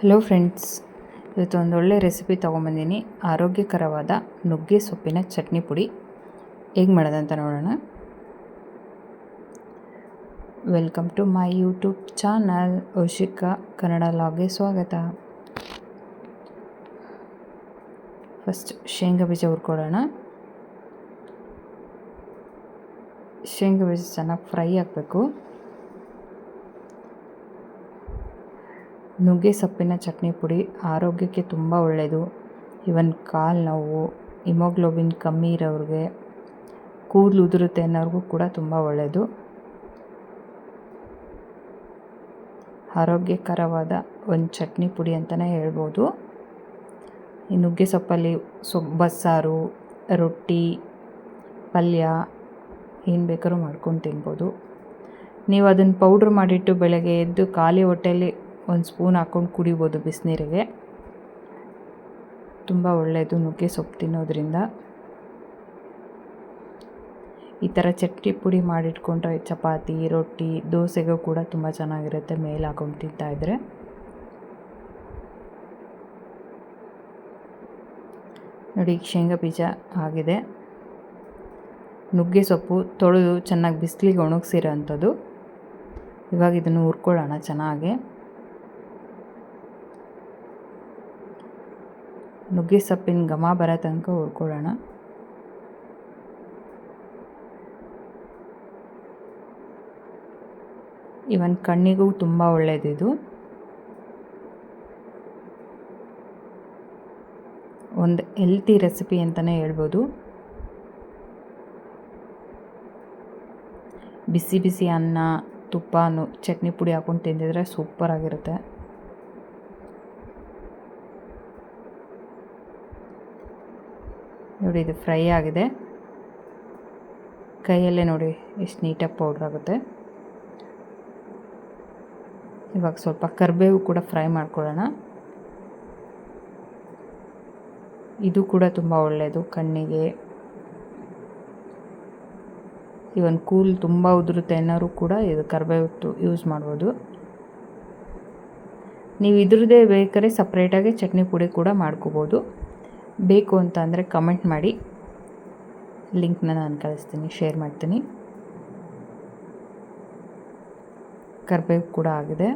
Hello friends, ಇವತ್ತು ಒಂದು ಒಳ್ಳೆ ರೆಸಿಪಿ ತೊಗೊಂಬಂದಿನಿ. ಆರೋಗ್ಯಕರವಾದ ನುಗ್ಗೆ ಸೊಪ್ಪಿನ ಚಟ್ನಿ ಪುಡಿ ಹೇಗೆ ಮಾಡೋದಂತ ನೋಡೋಣ. Welcome to my YouTube channel Oshika Kannada ಲಾಗ್ಗೆ ಸ್ವಾಗತ. ಫಸ್ಟ್ ಶೇಂಗಾ ಬೀಜ ಹುರ್ಕೊಳ್ಳೋಣ. ಶೇಂಗಾ ಬೀಜ ಚೆನ್ನಾಗಿ ಫ್ರೈ ಆಗಬೇಕು. ನುಗ್ಗೆ ಸೊಪ್ಪಿನ ಚಟ್ನಿ ಪುಡಿ ಆರೋಗ್ಯಕ್ಕೆ ತುಂಬ ಒಳ್ಳೆಯದು. ಇವನ್ ಕಾಲು ನೋವು, ಹಿಮೋಗ್ಲೋಬಿನ್ ಕಮ್ಮಿ ಇರೋರಿಗೆ, ಕೂದಲು ಉದುರುತ್ತೆ ಅನ್ನೋರಿಗೂ ಕೂಡ ತುಂಬ ಒಳ್ಳೆಯದು. ಆರೋಗ್ಯಕರವಾದ ಒಂದು ಚಟ್ನಿ ಪುಡಿ ಅಂತಲೇ ಹೇಳ್ಬೋದು. ಈ ನುಗ್ಗೆ ಸೊಪ್ಪಲ್ಲಿ ಬಸ್ಸಾರು, ರೊಟ್ಟಿ, ಪಲ್ಯ ಏನು ಬೇಕಾದ್ರೂ ಮಾಡ್ಕೊಂಡು ತಿನ್ಬೋದು. ನೀವು ಅದನ್ನು ಪೌಡ್ರ್ ಮಾಡಿಟ್ಟು ಬೆಳಗ್ಗೆ ಎದ್ದು ಖಾಲಿ ಹೊಟ್ಟೆಯಲ್ಲಿ ಒಂದು ಸ್ಪೂನ್ ಹಾಕ್ಕೊಂಡು ಕುಡಿಬೋದು ಬಿಸಿನೀರಿಗೆ. ತುಂಬ ಒಳ್ಳೆಯದು ನುಗ್ಗೆ ಸೊಪ್ಪು ತಿನ್ನೋದ್ರಿಂದ. ಈ ಥರ ಚಟ್ನಿ ಪುಡಿ ಮಾಡಿಟ್ಕೊಂಡ್ರೆ ಚಪಾತಿ, ರೊಟ್ಟಿ, ದೋಸೆಗೂ ಕೂಡ ತುಂಬ ಚೆನ್ನಾಗಿರುತ್ತೆ ಮೇಲೆ ಹಾಕೊಂಡು ತಿಂತಾಯಿದ್ರೆ. ನೋಡಿ, ಶೇಂಗಾ ಬೀಜ ಆಗಿದೆ. ನುಗ್ಗೆ ಸೊಪ್ಪು ತೊಳೆದು ಚೆನ್ನಾಗಿ ಬಿಸಿಲಿಗೆ ಒಣಗಿಸಿರೋ ಅಂಥದ್ದು. ಇವಾಗ ಇದನ್ನು ಹುರ್ಕೊಳ್ಳೋಣ ಚೆನ್ನಾಗಿ. ನುಗ್ಗೆ ಸೊಪ್ಪಿನ ಘಮ ಬರೋ ತನಕ ಹುರ್ಕೊಳ್ಳೋಣ. ಇವನ್ ಕಣ್ಣಿಗೂ ತುಂಬ ಒಳ್ಳೆಯದಿದು. ಒಂದು ಹೆಲ್ತಿ ರೆಸಿಪಿ ಅಂತಲೇ ಹೇಳ್ಬೋದು. ಬಿಸಿ ಬಿಸಿ ಅನ್ನ, ತುಪ್ಪನೂ ಚಟ್ನಿ ಪುಡಿ ಹಾಕ್ಕೊಂಡು ತಿಂದಿದ್ರೆ ಸೂಪರಾಗಿರುತ್ತೆ. ನೋಡಿ, ಇದು ಫ್ರೈ ಆಗಿದೆ. ಕೈಯಲ್ಲೇ ನೋಡಿ ಎಷ್ಟು ನೀಟಾಗಿ ಪೌಡ್ರ್ ಆಗುತ್ತೆ. ಇವಾಗ ಸ್ವಲ್ಪ ಕರಿಬೇವು ಕೂಡ ಫ್ರೈ ಮಾಡ್ಕೊಳ್ಳೋಣ. ಇದು ಕೂಡ ತುಂಬ ಒಳ್ಳೆಯದು ಕಣ್ಣಿಗೆ. ಇವನ್ ಕೂಲ್ ತುಂಬ ಉದುರುತ್ತೆ ಅನ್ನೋರು ಕೂಡ ಇದು ಕರಿಬೇವು ಯೂಸ್ ಮಾಡ್ಬೋದು. ನೀವು ಇದ್ರದ್ದೇ ಬೇಕಾದ್ರೆ ಸಪ್ರೇಟಾಗಿ ಚಟ್ನಿ ಪುಡಿ ಕೂಡ ಮಾಡ್ಕೋಬೋದು. ಬೇಕು ಅಂತ ಅಂದರೆ ಕಮೆಂಟ್ ಮಾಡಿ, ಲಿಂಕ್ನ ನಾನು ಕಳಿಸ್ತೀನಿ, ಶೇರ್ ಮಾಡ್ತೀನಿ. ಕರಿಬೇವು ಕೂಡ ಆಗಿದೆ.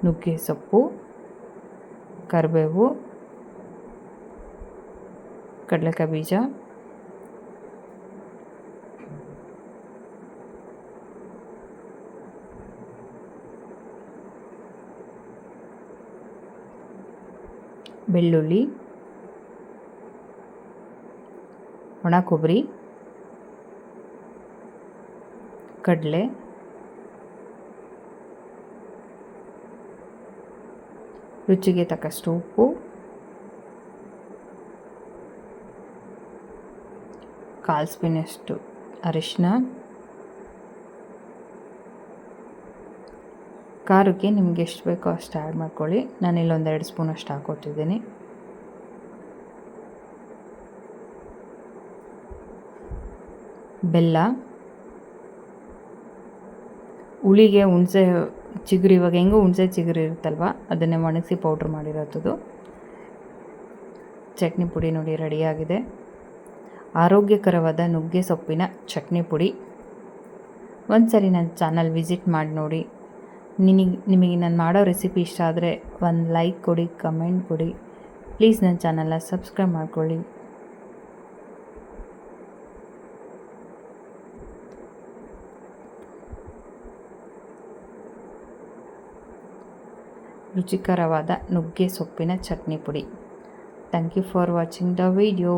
ನುಗ್ಗೆ ಸೊಪ್ಪು, ಕರಿಬೇವು, ಕಡಲೆಕಾಯಿ ಬೀಜ, ಬೆಳ್ಳುಳ್ಳಿ, ಒಣ ಕೊಬ್ಬರಿ, ಕಡಲೆ, ರುಚಿಗೆ ತಕ್ಕಷ್ಟು ಉಪ್ಪು, ಕಾಲು ಸ್ಪೂನಷ್ಟು ಅರಿಶಿನ. ಖಾರಕ್ಕೆ ನಿಮ್ಗೆ ಎಷ್ಟು ಬೇಕೋ ಅಷ್ಟು ಆ್ಯಡ್ ಮಾಡ್ಕೊಳ್ಳಿ. ನಾನಿಲ್ಲಿ 1-2 ಸ್ಪೂನ್ ಅಷ್ಟು ಹಾಕೋತಿದ್ದೀನಿ. ಬೆಲ್ಲ, ಹುಳಿಗೆ ಹುಣಸೆ ಚಿಗುರು, ಇವಾಗ ಹೆಂಗೂ ಹುಣಸೆ ಚಿಗುರು ಇರುತ್ತಲ್ವ, ಅದನ್ನೇ ಒಣಗಿಸಿ ಪೌಡ್ರ್ ಮಾಡಿರೋದು. ಚಟ್ನಿ ಪುಡಿ ನೋಡಿ ರೆಡಿಯಾಗಿದೆ. ಆರೋಗ್ಯಕರವಾದ ನುಗ್ಗೆ ಸೊಪ್ಪಿನ ಚಟ್ನಿ ಪುಡಿ. ಒಂದ್ಸರಿ ನನ್ನ ಚಾನಲ್ ವಿಸಿಟ್ ಮಾಡಿ ನೋಡಿ. ನಿಮಗೆ ನಾನು ಮಾಡೋ ರೆಸಿಪಿ ಇಷ್ಟ ಆದರೆ ಒಂದು ಲೈಕ್ ಕೊಡಿ, ಕಮೆಂಟ್ ಕೊಡಿ. ಪ್ಲೀಸ್ ನನ್ನ ಚಾನಲ್ನ ಸಬ್ಸ್ಕ್ರೈಬ್ ಮಾಡ್ಕೊಳ್ಳಿ. ರುಚಿಕರವಾದ ನುಗ್ಗೆ ಸೊಪ್ಪಿನ ಚಟ್ನಿ ಪುಡಿ. Thank you for watching the video.